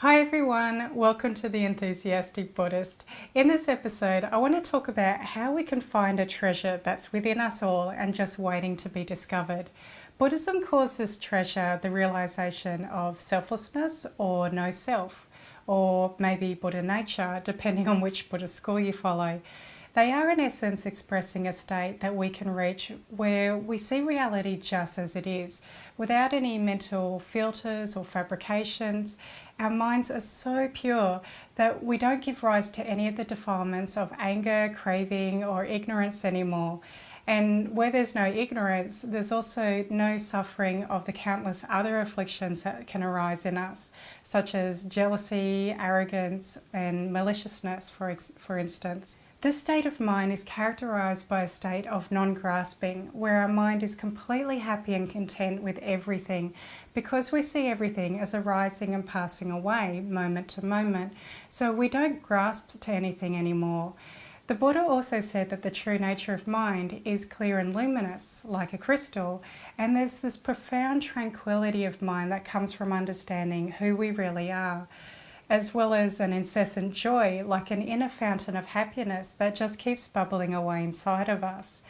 Hi everyone, welcome to The Enthusiastic Buddhist. In this episode, I want to talk about how we can find a treasure that's within us all and just waiting to be discovered. Buddhism calls this treasure the realization of selflessness or no self, or maybe Buddha nature, depending on which Buddhist school you follow. They are in essence expressing a state that we can reach where we see reality just as it is, without any mental filters or fabrications. Our minds are so pure that we don't give rise to any of the defilements of anger, craving, or ignorance anymore. And where there's no ignorance, there's also no suffering of the countless other afflictions that can arise in us, such as jealousy, arrogance, and maliciousness, for instance. This state of mind is characterized by a state of non-grasping, where our mind is completely happy and content with everything, because we see everything as arising and passing away moment to moment, so we don't grasp to anything anymore. The Buddha also said that the true nature of mind is clear and luminous, like a crystal, and there's this profound tranquility of mind that comes from understanding who we really are, as well as an incessant joy, like an inner fountain of happiness that just keeps bubbling away inside of us.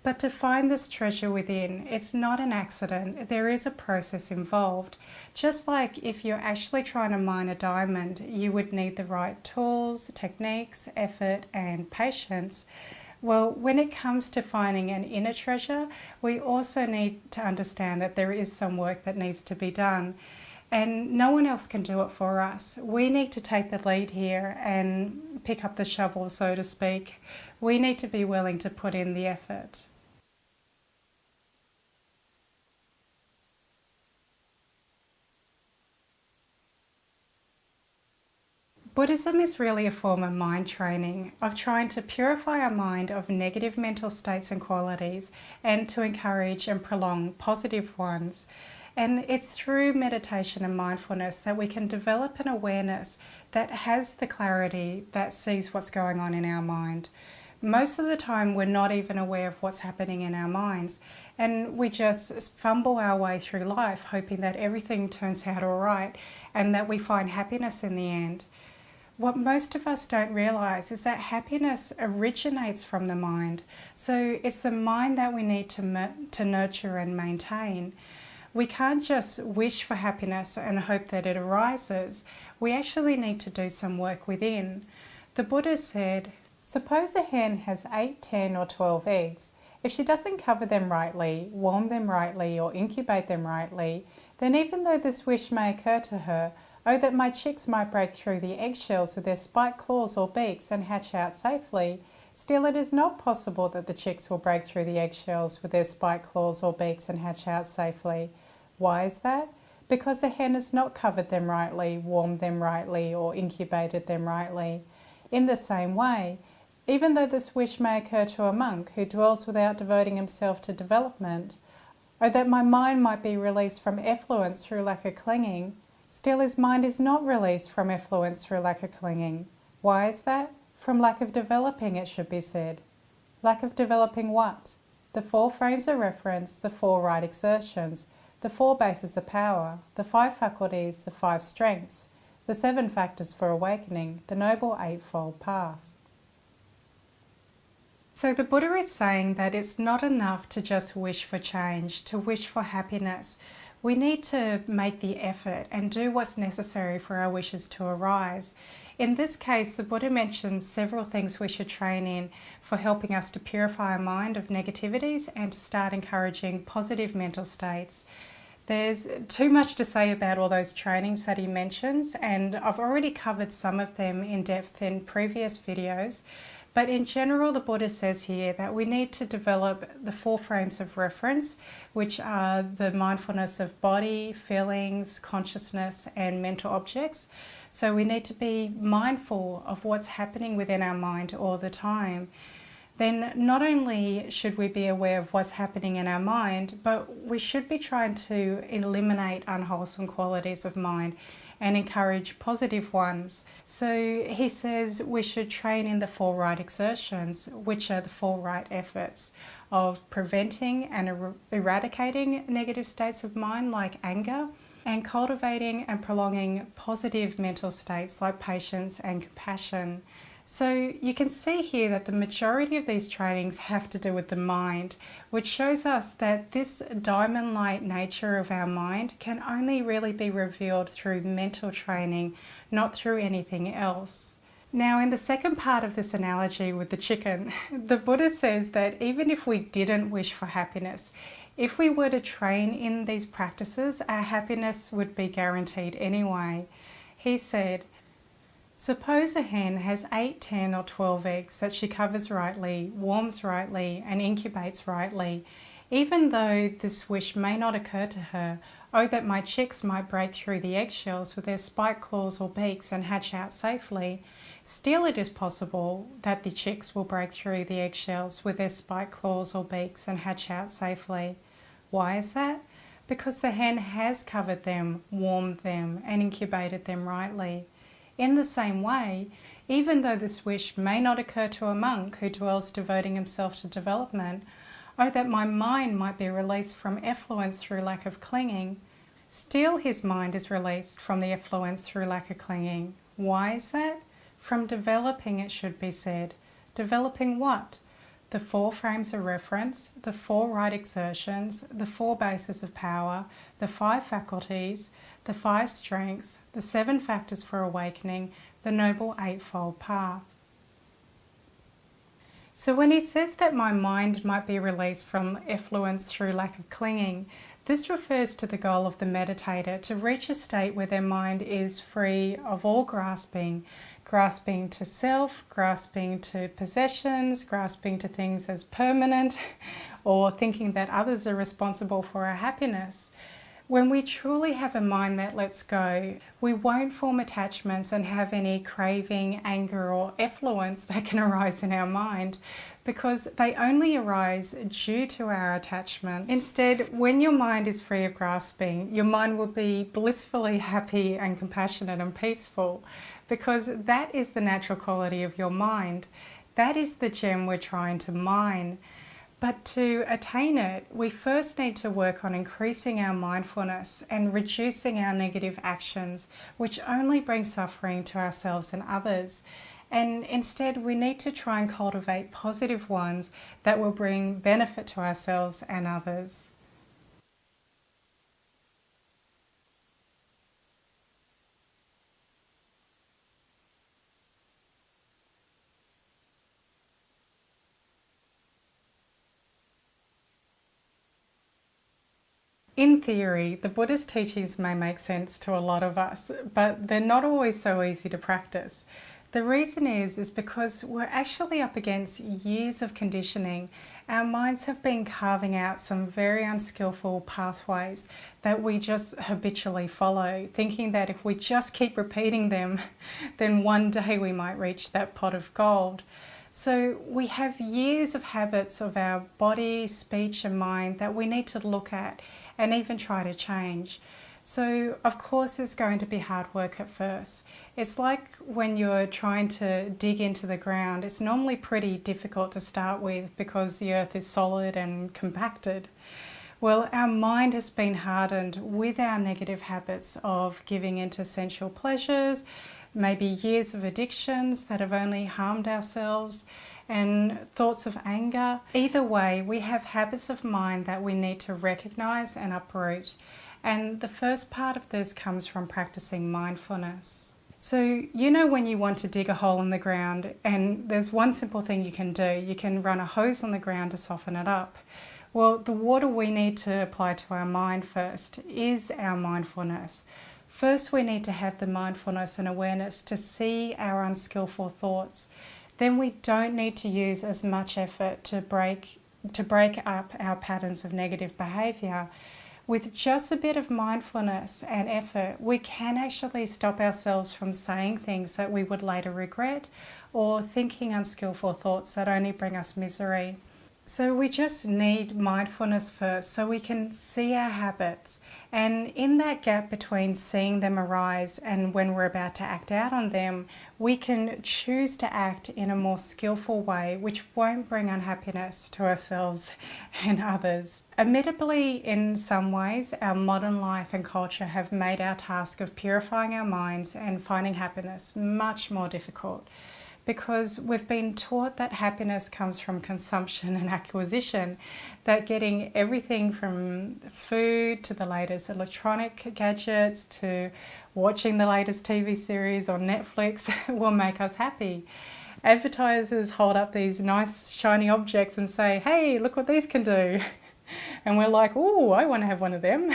But to find this treasure within, it's not an accident. There is a process involved. Just like if you're actually trying to mine a diamond, you would need the right tools, techniques, effort, and patience. Well, when it comes to finding an inner treasure, we also need to understand that there is some work that needs to be done. And no one else can do it for us. We need to take the lead here and pick up the shovel, so to speak. We need to be willing to put in the effort. Buddhism is really a form of mind training, of trying to purify our mind of negative mental states and qualities and to encourage and prolong positive ones. And it's through meditation and mindfulness that we can develop an awareness that has the clarity that sees what's going on in our mind. Most of the time we're not even aware of what's happening in our minds, and we just fumble our way through life hoping that everything turns out all right and that we find happiness in the end. What most of us don't realise is that happiness originates from the mind, so it's the mind that we need to nurture and maintain. We can't just wish for happiness and hope that it arises. We actually need to do some work within. The Buddha said, suppose a hen has 8, 10 or 12 eggs. If she doesn't cover them rightly, warm them rightly or incubate them rightly, then even though this wish may occur to her, oh that my chicks might break through the eggshells with their spiked claws or beaks and hatch out safely, still it is not possible that the chicks will break through the eggshells with their spiked claws or beaks and hatch out safely. Why is that? Because the hen has not covered them rightly, warmed them rightly, or incubated them rightly. In the same way, even though this wish may occur to a monk who dwells without devoting himself to development, or that my mind might be released from effluence through lack of clinging, still his mind is not released from effluence through lack of clinging. Why is that? From lack of developing, it should be said. Lack of developing what? The 4 frames of reference, the 4 right exertions, the 4 bases of power, the 5 faculties, the 5 strengths, the 7 factors for awakening, the Noble Eightfold Path. So the Buddha is saying that it's not enough to just wish for change, to wish for happiness. We need to make the effort and do what's necessary for our wishes to arise. In this case, the Buddha mentions several things we should train in for helping us to purify our mind of negativities and to start encouraging positive mental states. There's too much to say about all those trainings that he mentions, and I've already covered some of them in depth in previous videos. But in general, the Buddha says here that we need to develop the 4 frames of reference, which are the mindfulness of body, feelings, consciousness, and mental objects. So we need to be mindful of what's happening within our mind all the time. Then not only should we be aware of what's happening in our mind, but we should be trying to eliminate unwholesome qualities of mind and encourage positive ones. So he says we should train in the 4 right exertions, which are the 4 right efforts of preventing and eradicating negative states of mind like anger, and cultivating and prolonging positive mental states like patience and compassion. So you can see here that the majority of these trainings have to do with the mind, which shows us that this diamond-like nature of our mind can only really be revealed through mental training, not through anything else. Now, in the second part of this analogy with the chicken, the Buddha says that even if we didn't wish for happiness, if we were to train in these practices, our happiness would be guaranteed anyway. He said, suppose a hen has 8, 10 or 12 eggs that she covers rightly, warms rightly and incubates rightly. Even though this wish may not occur to her, oh that my chicks might break through the eggshells with their spiked claws or beaks and hatch out safely, still it is possible that the chicks will break through the eggshells with their spiked claws or beaks and hatch out safely. Why is that? Because the hen has covered them, warmed them and incubated them rightly. In the same way, even though this wish may not occur to a monk who dwells devoting himself to development, or that my mind might be released from effluence through lack of clinging, still his mind is released from the effluence through lack of clinging. Why is that? From developing, it should be said. Developing what? The 4 frames of reference, the 4 right exertions, the 4 bases of power, the 5 faculties, the 5 strengths, the 7 factors for awakening, the Noble Eightfold Path. So when he says that my mind might be released from effluence through lack of clinging, this refers to the goal of the meditator to reach a state where their mind is free of all grasping, grasping to self, grasping to possessions, grasping to things as permanent, or thinking that others are responsible for our happiness. When we truly have a mind that lets go, we won't form attachments and have any craving, anger or effluence that can arise in our mind, because they only arise due to our attachments. Instead, when your mind is free of grasping, your mind will be blissfully happy and compassionate and peaceful, because that is the natural quality of your mind. That is the gem we're trying to mine. But to attain it, we first need to work on increasing our mindfulness and reducing our negative actions, which only bring suffering to ourselves and others. And instead, we need to try and cultivate positive ones that will bring benefit to ourselves and others. In theory, the Buddhist teachings may make sense to a lot of us, but they're not always so easy to practice. The reason is because we're actually up against years of conditioning. Our minds have been carving out some very unskillful pathways that we just habitually follow, thinking that if we just keep repeating them, then one day we might reach that pot of gold. So we have years of habits of our body, speech and mind that we need to look at and even try to change. So of course it's going to be hard work at first. It's like when you're trying to dig into the ground, it's normally pretty difficult to start with because the earth is solid and compacted. Well, our mind has been hardened with our negative habits of giving into sensual pleasures, maybe years of addictions that have only harmed ourselves, and thoughts of anger. Either way, we have habits of mind that we need to recognize and uproot. And the first part of this comes from practicing mindfulness. So, you know when you want to dig a hole in the ground, and there's one simple thing you can do. You can run a hose on the ground to soften it up. Well, the water we need to apply to our mind first is our mindfulness. First, we need to have the mindfulness and awareness to see our unskillful thoughts. Then we don't need to use as much effort to break up our patterns of negative behaviour. With just a bit of mindfulness and effort, we can actually stop ourselves from saying things that we would later regret or thinking unskillful thoughts that only bring us misery. So we just need mindfulness first so we can see our habits. And in that gap between seeing them arise and when we're about to act out on them, we can choose to act in a more skillful way, which won't bring unhappiness to ourselves and others. Admittedly, in some ways, our modern life and culture have made our task of purifying our minds and finding happiness much more difficult, because we've been taught that happiness comes from consumption and acquisition, that getting everything from food to the latest electronic gadgets to watching the latest TV series on Netflix will make us happy. Advertisers hold up these nice shiny objects and say, hey, look what these can do. And we're like, oh, I want to have one of them.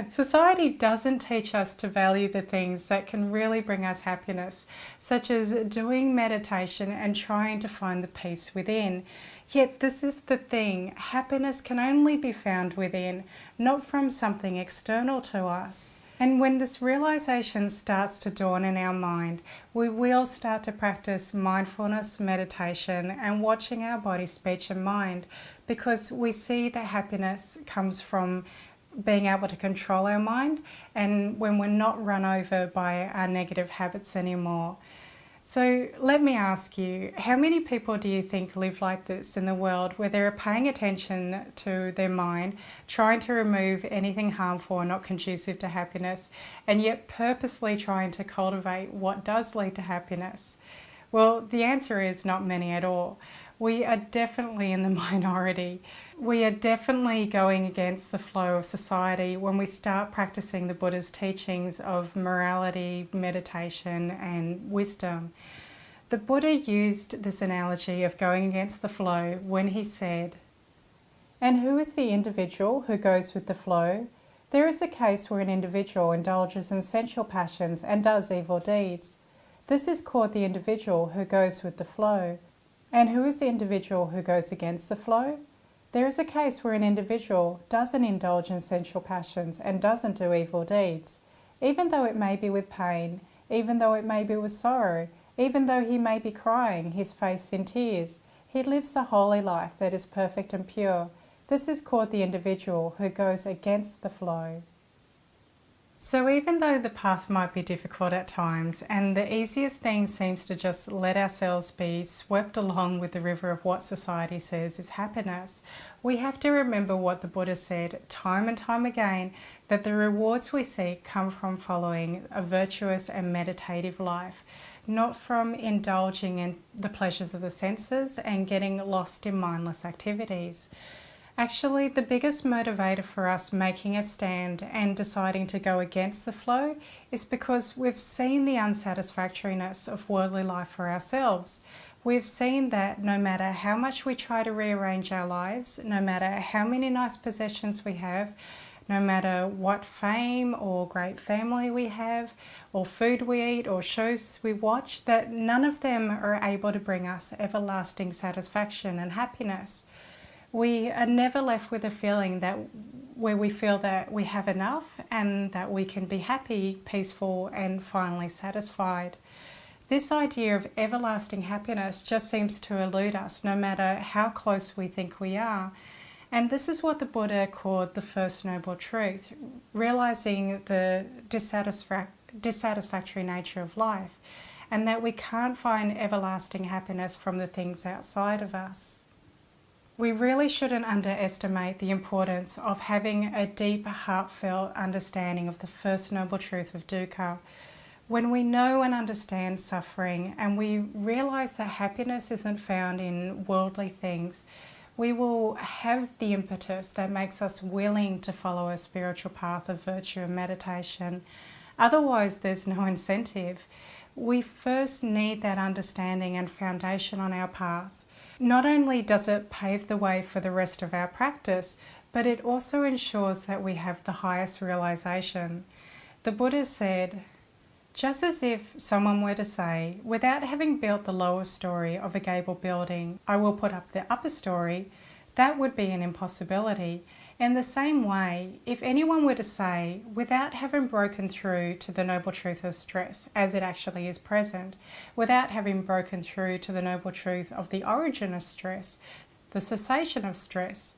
Society doesn't teach us to value the things that can really bring us happiness, such as doing meditation and trying to find the peace within. Yet this is the thing, happiness can only be found within, not from something external to us. And when this realization starts to dawn in our mind, we will start to practice mindfulness, meditation, and watching our body, speech, and mind, because we see that happiness comes from being able to control our mind and when we're not run over by our negative habits anymore. So let me ask you, how many people do you think live like this in the world, where they're paying attention to their mind, trying to remove anything harmful or not conducive to happiness, and yet purposely trying to cultivate what does lead to happiness? Well, the answer is not many at all. We are definitely in the minority. We are definitely going against the flow of society when we start practicing the Buddha's teachings of morality, meditation, and wisdom. The Buddha used this analogy of going against the flow when he said, "And who is the individual who goes with the flow? There is a case where an individual indulges in sensual passions and does evil deeds. This is called the individual who goes with the flow. And who is the individual who goes against the flow? There is a case where an individual doesn't indulge in sensual passions and doesn't do evil deeds, even though it may be with pain, even though it may be with sorrow, even though he may be crying, his face in tears. He lives the holy life that is perfect and pure. This is called the individual who goes against the flow." So even though the path might be difficult at times, and the easiest thing seems to just let ourselves be swept along with the river of what society says is happiness, we have to remember what the Buddha said time and time again, that the rewards we seek come from following a virtuous and meditative life, not from indulging in the pleasures of the senses and getting lost in mindless activities. Actually, the biggest motivator for us making a stand and deciding to go against the flow is because we've seen the unsatisfactoriness of worldly life for ourselves. We've seen that no matter how much we try to rearrange our lives, no matter how many nice possessions we have, no matter what fame or great family we have, or food we eat, or shows we watch, that none of them are able to bring us everlasting satisfaction and happiness. We are never left with a feeling that where we feel that we have enough and that we can be happy, peaceful, and finally satisfied. This idea of everlasting happiness just seems to elude us no matter how close we think we are. And this is what the Buddha called the first noble truth, realizing the dissatisfactory nature of life, and that we can't find everlasting happiness from the things outside of us. We really shouldn't underestimate the importance of having a deep, heartfelt understanding of the first noble truth of dukkha. When we know and understand suffering and we realize that happiness isn't found in worldly things, we will have the impetus that makes us willing to follow a spiritual path of virtue and meditation. Otherwise, there's no incentive. We first need that understanding and foundation on our path. Not only does it pave the way for the rest of our practice, but it also ensures that we have the highest realization. The Buddha said, just as if someone were to say, without having built the lower story of a gable building, I will put up the upper story, that would be an impossibility. In the same way, if anyone were to say, without having broken through to the noble truth of stress as it actually is present, without having broken through to the noble truth of the origin of stress, the cessation of stress,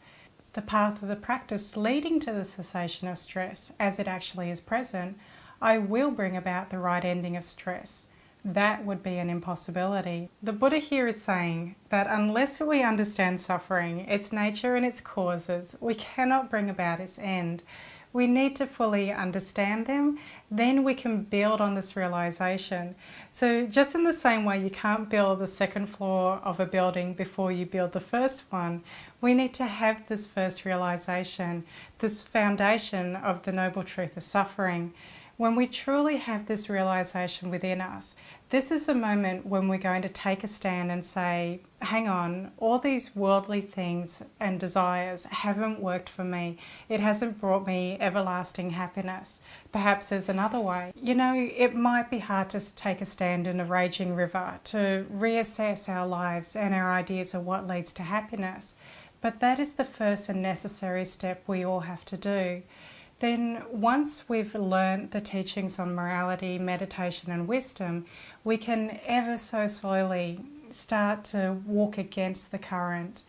the path of the practice leading to the cessation of stress as it actually is present, I will bring about the right ending of stress. That would be an impossibility. The Buddha here is saying that unless we understand suffering, its nature and its causes, we cannot bring about its end. We need to fully understand them, then we can build on this realization. So just in the same way you can't build the second floor of a building before you build the first one, we need to have this first realization, this foundation of the noble truth of suffering. When we truly have this realization within us, this is the moment when we're going to take a stand and say, hang on, all these worldly things and desires haven't worked for me. It hasn't brought me everlasting happiness. Perhaps there's another way. You know, it might be hard to take a stand in a raging river, to reassess our lives and our ideas of what leads to happiness. But that is the first and necessary step we all have to do. Then once we've learnt the teachings on morality, meditation and wisdom, we can ever so slowly start to walk against the current.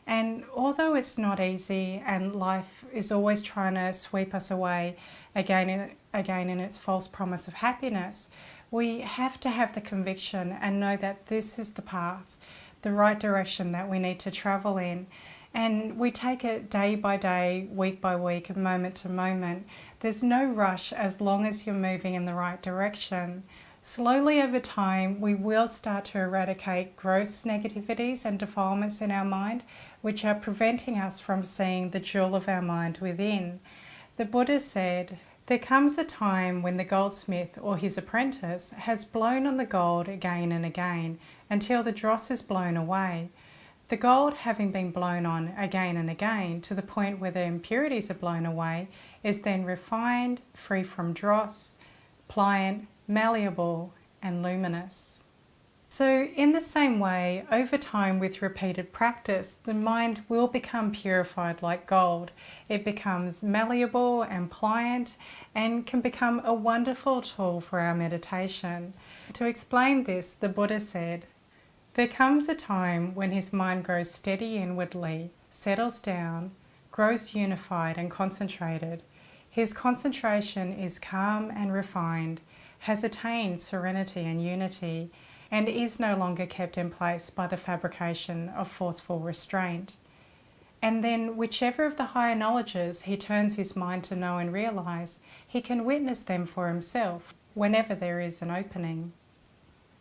And although it's not easy and life is always trying to sweep us away again in its false promise of happiness, we have to have the conviction and know that this is the path, the right direction that we need to travel in. And we take it day by day, week by week, moment to moment. There's no rush as long as you're moving in the right direction. Slowly over time, we will start to eradicate gross negativities and defilements in our mind, which are preventing us from seeing the jewel of our mind within. The Buddha said, "There comes a time when the goldsmith or his apprentice has blown on the gold again and again until the dross is blown away. The gold, having been blown on again and again to the point where the impurities are blown away, is then refined, free from dross, pliant, malleable and luminous." So in the same way, over time with repeated practice, the mind will become purified like gold. It becomes malleable and pliant and can become a wonderful tool for our meditation. To explain this, the Buddha said, "There comes a time when his mind grows steady inwardly, settles down, grows unified and concentrated. His concentration is calm and refined, has attained serenity and unity, and is no longer kept in place by the fabrication of forceful restraint. And then whichever of the higher knowledges he turns his mind to know and realize, he can witness them for himself whenever there is an opening."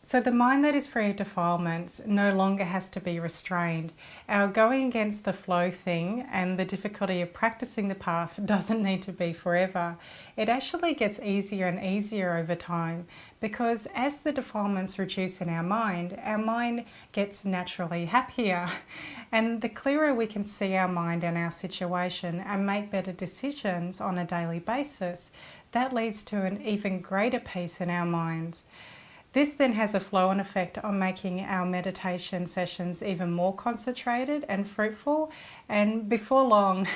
So the mind that is free of defilements no longer has to be restrained. Our going against the flow thing and the difficulty of practicing the path doesn't need to be forever. It actually gets easier and easier over time, because as the defilements reduce in our mind gets naturally happier. And the clearer we can see our mind and our situation and make better decisions on a daily basis, that leads to an even greater peace in our minds. This then has a flow-on effect on making our meditation sessions even more concentrated and fruitful, and before long,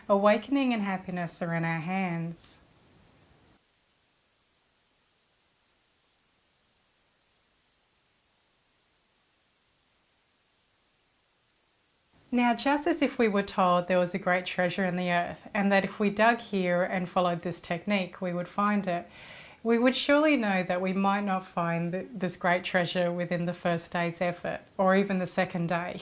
awakening and happiness are in our hands. Now, just as if we were told there was a great treasure in the earth, and that if we dug here and followed this technique, we would find it, we would surely know that we might not find this great treasure within the first day's effort, or even the second day.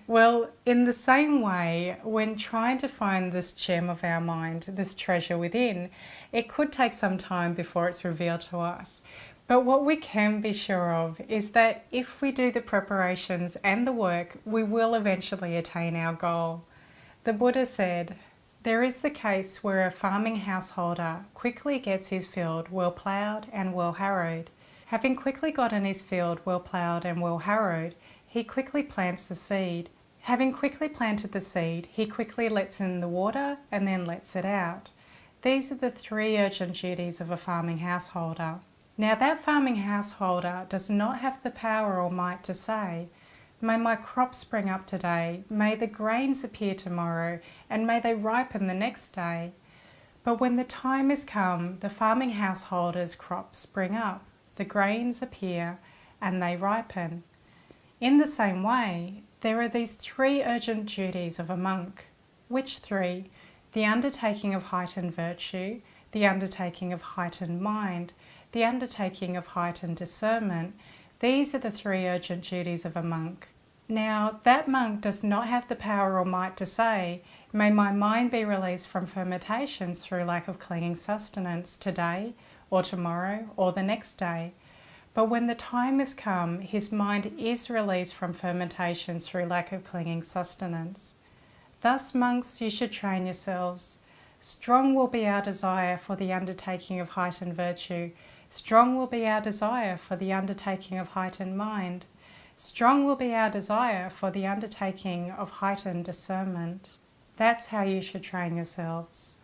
Well, in the same way, when trying to find this gem of our mind, this treasure within, it could take some time before it's revealed to us. But what we can be sure of is that if we do the preparations and the work, we will eventually attain our goal. The Buddha said, "There is the case where a farming householder quickly gets his field well ploughed and well harrowed. Having quickly gotten his field well ploughed and well harrowed, he quickly plants the seed. Having quickly planted the seed, he quickly lets in the water and then lets it out. These are the 3 urgent duties of a farming householder." Now that farming householder does not have the power or might to say, "May my crops spring up today, may the grains appear tomorrow, and may they ripen the next day." But when the time is come, the farming householder's crops spring up, the grains appear, and they ripen. In the same way, there are these three urgent duties of a monk. Which three? The undertaking of heightened virtue, the undertaking of heightened mind, the undertaking of heightened discernment. These are the three urgent duties of a monk. Now, that monk does not have the power or might to say, "May my mind be released from fermentations through lack of clinging sustenance today, or tomorrow, or the next day." But when the time has come, his mind is released from fermentations through lack of clinging sustenance. Thus, monks, you should train yourselves. Strong will be our desire for the undertaking of heightened virtue. Strong will be our desire for the undertaking of heightened mind. Strong will be our desire for the undertaking of heightened discernment. That's how you should train yourselves.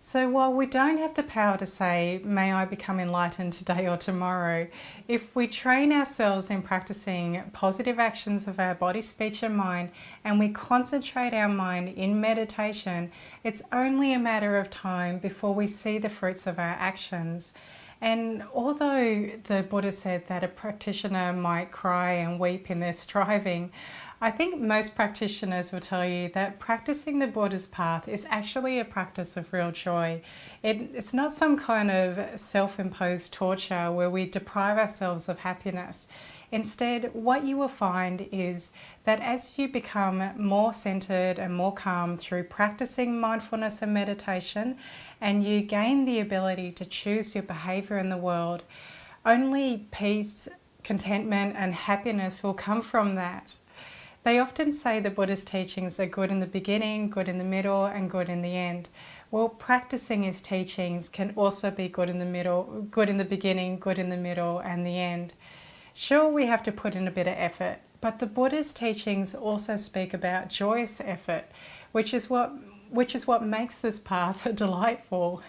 So while we don't have the power to say, "May I become enlightened today or tomorrow," if we train ourselves in practicing positive actions of our body, speech and mind, and we concentrate our mind in meditation, it's only a matter of time before we see the fruits of our actions. And although the Buddha said that a practitioner might cry and weep in their striving, I think most practitioners will tell you that practicing the Buddha's path is actually a practice of real joy. It's not some kind of self-imposed torture where we deprive ourselves of happiness. Instead, what you will find is that as you become more centered and more calm through practicing mindfulness and meditation, and you gain the ability to choose your behavior in the world, only peace, contentment, and happiness will come from that. They often say the Buddha's teachings are good in the beginning, good in the middle, and good in the end. Well, practicing his teachings can also be good in the middle, good in the beginning, good in the middle, and the end. Sure, we have to put in a bit of effort, but the Buddha's teachings also speak about joyous effort, which is what makes this path delightful.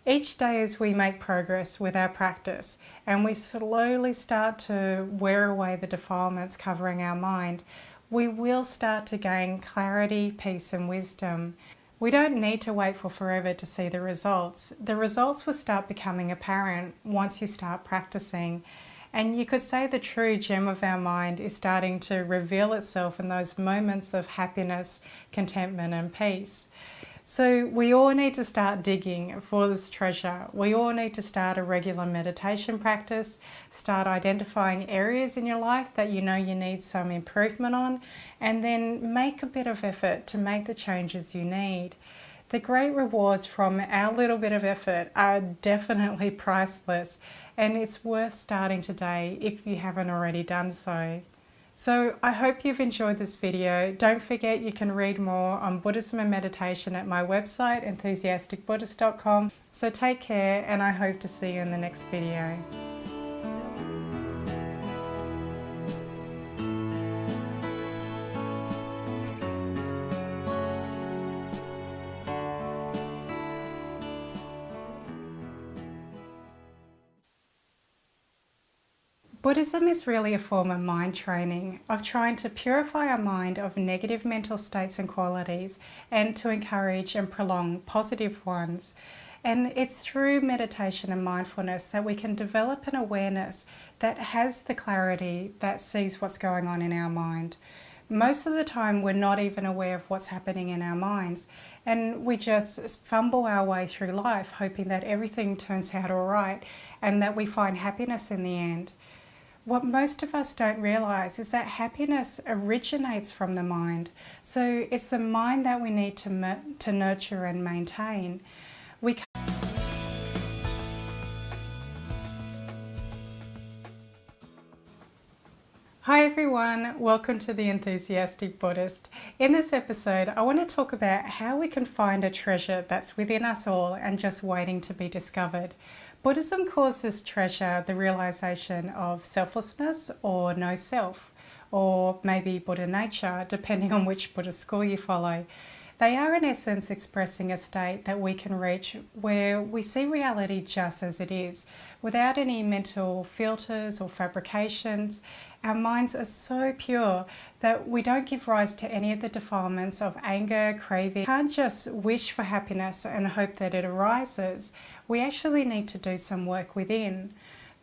Each day as we make progress with our practice and we slowly start to wear away the defilements covering our mind, we will start to gain clarity, peace and wisdom. We don't need to wait for forever to see the results. The results will start becoming apparent once you start practicing. And you could say the true gem of our mind is starting to reveal itself in those moments of happiness, contentment and peace. So we all need to start digging for this treasure. We all need to start a regular meditation practice, start identifying areas in your life that you know you need some improvement on, and then make a bit of effort to make the changes you need. The great rewards from our little bit of effort are definitely priceless, and it's worth starting today if you haven't already done so. So I hope you've enjoyed this video. Don't forget you can read more on Buddhism and meditation at my website, enthusiasticbuddhist.com. So take care, and I hope to see you in the next video. Buddhism is really a form of mind training, of trying to purify our mind of negative mental states and qualities and to encourage and prolong positive ones. And it's through meditation and mindfulness that we can develop an awareness that has the clarity that sees what's going on in our mind. Most of the time we're not even aware of what's happening in our minds, and we just fumble our way through life hoping that everything turns out all right and that we find happiness in the end. What most of us don't realise is that happiness originates from the mind. So it's the mind that we need to nurture and maintain. Hi everyone, welcome to the Enthusiastic Buddhist. In this episode, I want to talk about how we can find a treasure that's within us all and just waiting to be discovered. Buddhism calls this treasure the realization of selflessness or no self, or maybe Buddha nature, depending on which Buddhist school you follow. They are in essence expressing a state that we can reach where we see reality just as it is, without any mental filters or fabrications. Our minds are so pure that we don't give rise to any of the defilements of anger, craving. We can't just wish for happiness and hope that it arises. We actually need to do some work within.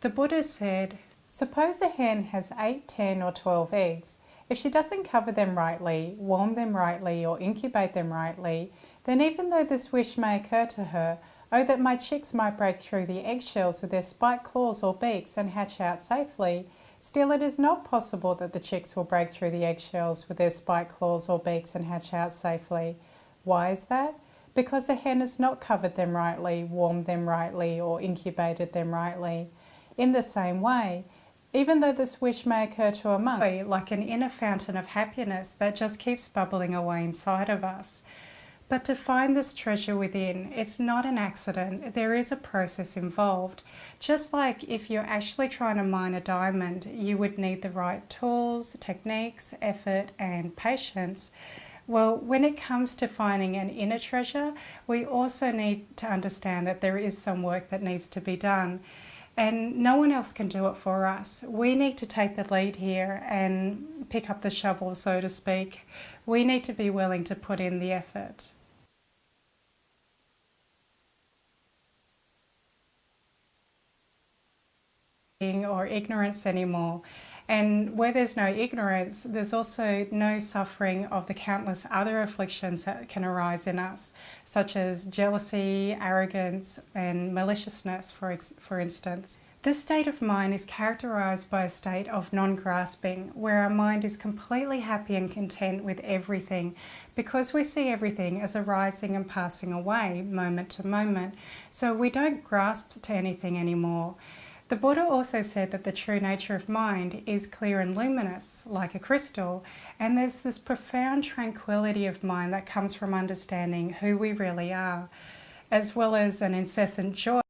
The Buddha said, suppose a hen has 8, 10 or 12 eggs, If she doesn't cover them rightly, warm them rightly, or incubate them rightly, then even though this wish may occur to her, oh, that my chicks might break through the eggshells with their spiked claws or beaks and hatch out safely, still it is not possible that the chicks will break through the eggshells with their spiked claws or beaks and hatch out safely. Why is that? Because the hen has not covered them rightly, warmed them rightly, or incubated them rightly. In the same way, even though this wish may occur to a monk, like an inner fountain of happiness that just keeps bubbling away inside of us. But to find this treasure within, it's not an accident. There is a process involved. Just like if you're actually trying to mine a diamond, you would need the right tools, techniques, effort, and patience. Well, when it comes to finding an inner treasure, we also need to understand that there is some work that needs to be done. And no one else can do it for us. We need to take the lead here and pick up the shovel, so to speak. We need to be willing to put in the effort. Or ignorance anymore. And where there's no ignorance, there's also no suffering of the countless other afflictions that can arise in us, such as jealousy, arrogance, and maliciousness, for instance. This state of mind is characterized by a state of non-grasping, where our mind is completely happy and content with everything, because we see everything as arising and passing away, moment to moment, so we don't grasp to anything anymore. The Buddha also said that the true nature of mind is clear and luminous, like a crystal, and there's this profound tranquility of mind that comes from understanding who we really are, as well as an incessant joy